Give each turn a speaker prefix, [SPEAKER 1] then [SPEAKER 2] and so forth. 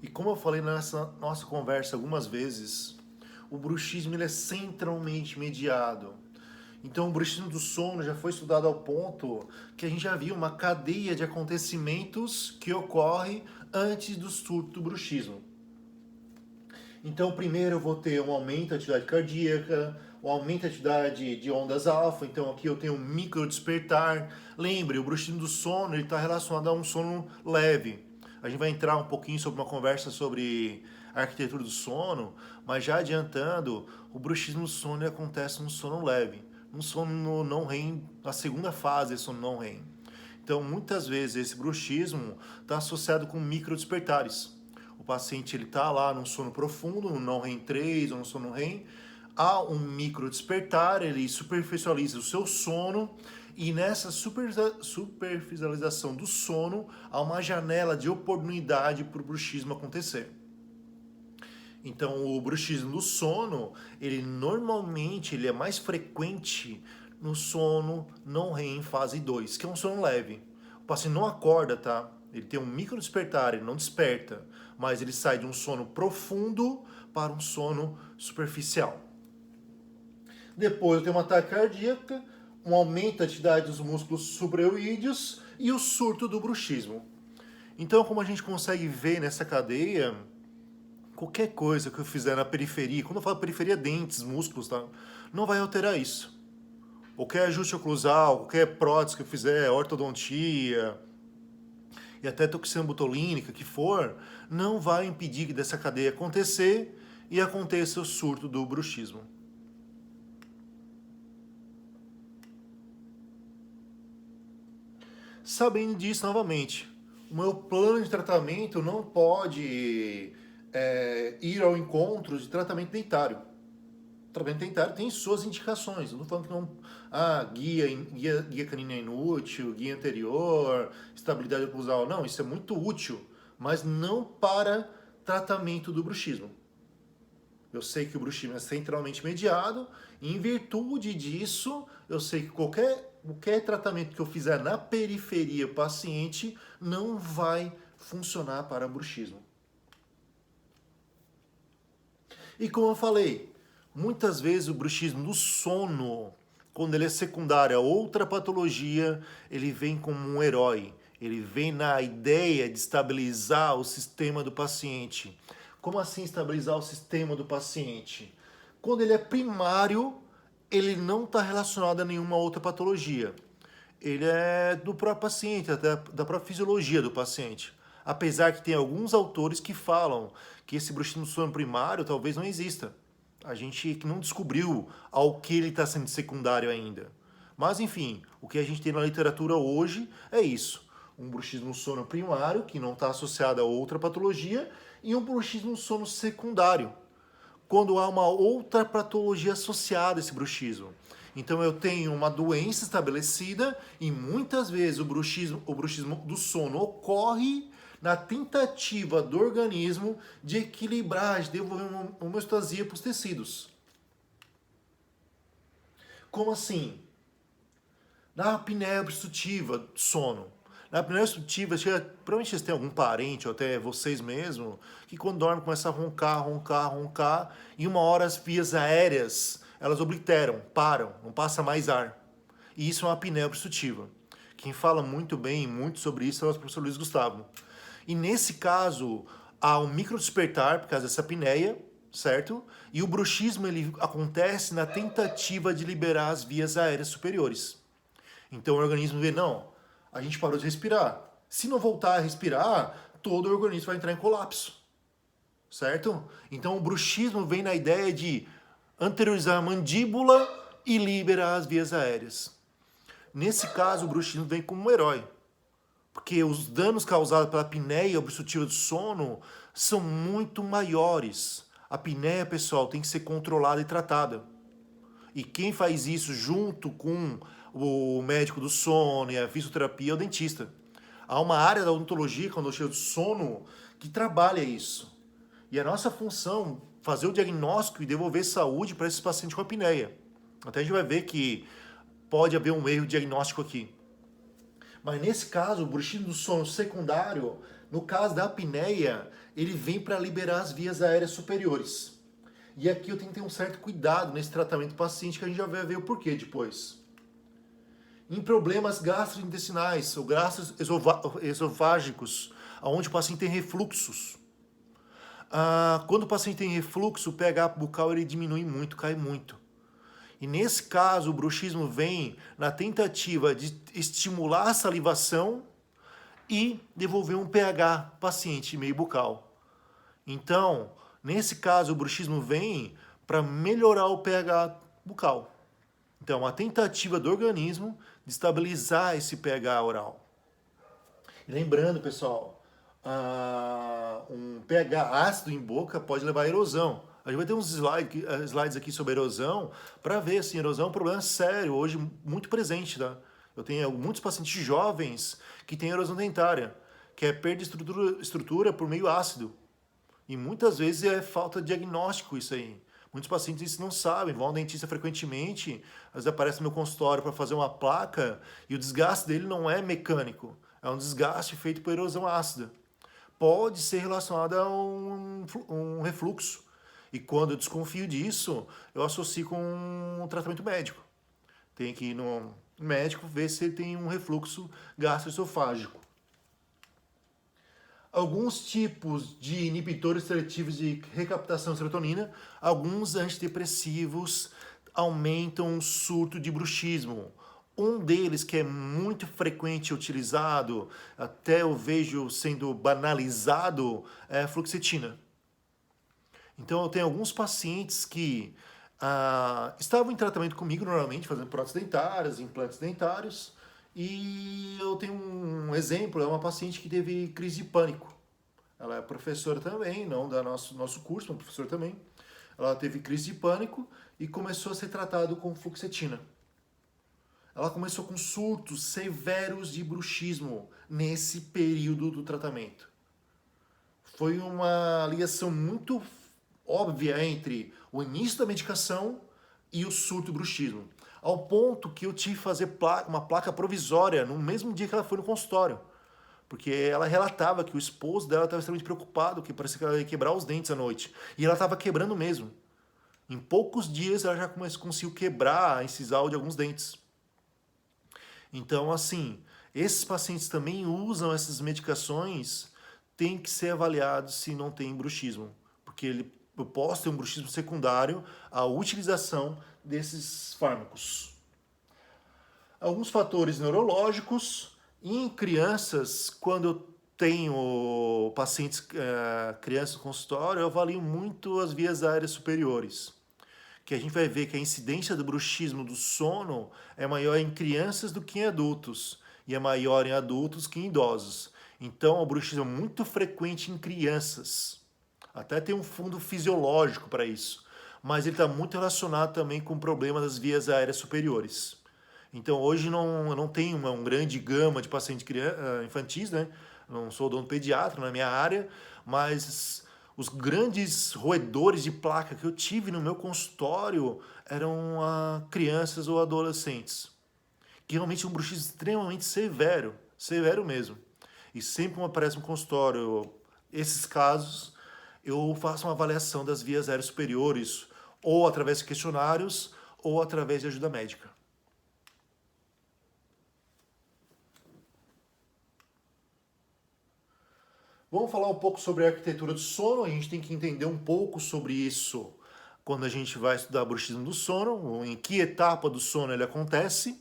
[SPEAKER 1] E como eu falei nessa nossa conversa algumas vezes, o bruxismo ele é centralmente mediado. Então, o bruxismo do sono já foi estudado ao ponto que a gente já viu uma cadeia de acontecimentos que ocorre antes do surto do bruxismo. Então, primeiro eu vou ter um aumento da atividade cardíaca, um aumento da atividade de ondas alfa. Então, aqui eu tenho um micro despertar. Lembre, o bruxismo do sono está relacionado a um sono leve. A gente vai entrar um pouquinho sobre uma conversa sobre a arquitetura do sono, mas já adiantando, o bruxismo do sono acontece num sono leve, num sono não REM, na segunda fase desse sono não REM. Então, muitas vezes, esse bruxismo está associado com micro despertares. O paciente está lá num sono profundo, no não REM 3 ou no sono REM, há um micro despertar, ele superficializa o seu sono e nessa superficialização do sono há uma janela de oportunidade para o bruxismo acontecer. Então, o bruxismo do sono, ele normalmente ele é mais frequente no sono não REM fase 2, que é um sono leve. O paciente não acorda, tá? Ele tem um micro despertar, ele não desperta, mas ele sai de um sono profundo para um sono superficial. Depois eu tenho uma taquicardia, um aumento da atividade dos músculos supraoídeos e o surto do bruxismo. Então, como a gente consegue ver nessa cadeia, qualquer coisa que eu fizer na periferia, quando eu falo periferia, dentes, músculos, tá? Não vai alterar isso. Qualquer ajuste oclusal, qualquer prótese que eu fizer, ortodontia e até toxina botulínica que for, não vai impedir dessa cadeia acontecer e aconteça o surto do bruxismo. Sabendo disso, novamente, o meu plano de tratamento não pode ir ao encontro de tratamento dentário. O tratamento dentário tem suas indicações. Eu não estou falando que não. Guia canina é inútil, guia anterior, estabilidade oclusal. Não, isso é muito útil, mas não para tratamento do bruxismo. Eu sei que o bruxismo é centralmente mediado, e em virtude disso, eu sei que qualquer tratamento que eu fizer na periferia paciente não vai funcionar para bruxismo. E como eu falei, muitas vezes o bruxismo do sono, quando ele é secundário a outra patologia, ele vem como um herói. Ele vem na ideia de estabilizar o sistema do paciente. Como assim estabilizar o sistema do paciente? Quando ele é primário, ele não está relacionado a nenhuma outra patologia. Ele é do próprio paciente, até da própria fisiologia do paciente. Apesar que tem alguns autores que falam que esse bruxismo do sono primário talvez não exista. A gente não descobriu ao que ele está sendo secundário ainda. Mas, enfim, o que a gente tem na literatura hoje é isso. Um bruxismo no sono primário, que não está associado a outra patologia, e um bruxismo no sono secundário, quando há uma outra patologia associada a esse bruxismo. Então eu tenho uma doença estabelecida e muitas vezes o bruxismo do sono ocorre na tentativa do organismo de equilibrar, de devolver uma homeostasia para os tecidos. Como assim? Na apneia obstrutiva do sono. Na apneia obstrutiva, provavelmente vocês têm algum parente, ou até vocês mesmos, que quando dormem começa a roncar, e uma hora as vias aéreas, elas obliteram, param, não passa mais ar. E isso é uma apneia obstrutiva. Quem fala muito bem, muito sobre isso, é o professor Luiz Gustavo. E nesse caso, há um micro despertar por causa dessa apneia, certo? E o bruxismo ele acontece na tentativa de liberar as vias aéreas superiores. Então o organismo vê, não, a gente parou de respirar. Se não voltar a respirar, todo o organismo vai entrar em colapso. Certo? Então o bruxismo vem na ideia de anteriorizar a mandíbula e liberar as vias aéreas. Nesse caso, o bruxismo vem como um herói. Porque os danos causados pela apneia obstrutiva do sono são muito maiores. A apneia, pessoal, tem que ser controlada e tratada. E quem faz isso junto com o médico do sono e a fisioterapia é o dentista. Há uma área da odontologia, quando eu chego de sono, que trabalha isso. E a nossa função é fazer o diagnóstico e devolver saúde para esses pacientes com apneia. Até a gente vai ver que pode haver um erro diagnóstico aqui. Mas nesse caso, o bruxismo do sono secundário No caso da apneia, ele vem para liberar as vias aéreas superiores. E aqui eu tenho que ter um certo cuidado nesse tratamento do paciente, que a gente já vai ver o porquê depois. Em problemas gastrointestinais ou gastroesofágicos, onde o paciente tem refluxos. Quando o paciente tem refluxo, o pH bucal ele diminui muito, cai muito. E nesse caso, o bruxismo vem na tentativa de estimular a salivação e devolver um pH paciente meio bucal. Então, nesse caso, o bruxismo vem para melhorar o pH bucal. Então, a tentativa do organismo de estabilizar esse pH oral. E lembrando, pessoal, um pH ácido em boca pode levar a erosão. A gente vai ter uns slides aqui sobre erosão para ver, assim, erosão é um problema sério, hoje muito presente, tá? Eu tenho muitos pacientes jovens que têm erosão dentária, que é perda de estrutura por meio ácido. E muitas vezes é falta de diagnóstico isso aí. Muitos pacientes não sabem, vão ao dentista frequentemente, às vezes aparece no meu consultório para fazer uma placa e o desgaste dele não é mecânico, é um desgaste feito por erosão ácida. Pode ser relacionado a um refluxo. E quando eu desconfio disso, eu associo com um tratamento médico. Tem que ir no médico ver se ele tem um refluxo gastroesofágico. Alguns tipos de inibidores seletivos de recaptação de serotonina, alguns antidepressivos aumentam o surto de bruxismo. Um deles que é muito frequente utilizado, até eu vejo sendo banalizado, é a fluoxetina. Então eu tenho alguns pacientes que estavam em tratamento comigo normalmente, fazendo próteses dentárias, implantes dentários, e eu tenho um exemplo, é uma paciente que teve crise de pânico. Ela é professora também, não da nosso curso, mas professora também. Ela teve crise de pânico e começou a ser tratado com fluoxetina. Ela começou com surtos severos de bruxismo nesse período do tratamento. Foi uma ligação muito óbvia entre o início da medicação e o surto do bruxismo. Ao ponto que eu tive que fazer uma placa provisória no mesmo dia que ela foi no consultório. Porque ela relatava que o esposo dela estava extremamente preocupado, que parecia que ela ia quebrar os dentes à noite. E ela estava quebrando mesmo. Em poucos dias ela já conseguiu quebrar a incisal de alguns dentes. Então, assim, esses pacientes também usam essas medicações, tem que ser avaliados se não tem bruxismo. Porque eu posso ter um bruxismo secundário à utilização desses fármacos. Alguns fatores neurológicos. Em crianças, quando eu tenho pacientes, crianças no consultório, eu avalio muito as vias aéreas superiores. Que a gente vai ver que a incidência do bruxismo do sono é maior em crianças do que em adultos. E é maior em adultos que em idosos. Então, o bruxismo é muito frequente em crianças. Até tem um fundo fisiológico para isso. Mas ele está muito relacionado também com o problema das vias aéreas superiores. Então, hoje eu não tenho uma grande gama de pacientes infantis, né? Não sou dono pediatra na minha área, mas os grandes roedores de placa que eu tive no meu consultório eram crianças ou adolescentes. Que realmente é um bruxismo extremamente severo, severo mesmo. E sempre que aparece no consultório esses casos, eu faço uma avaliação das vias aéreas superiores, ou através de questionários, ou através de ajuda médica. Vamos falar um pouco sobre a arquitetura do sono, a gente tem que entender um pouco sobre isso quando a gente vai estudar bruxismo do sono, em que etapa do sono ele acontece.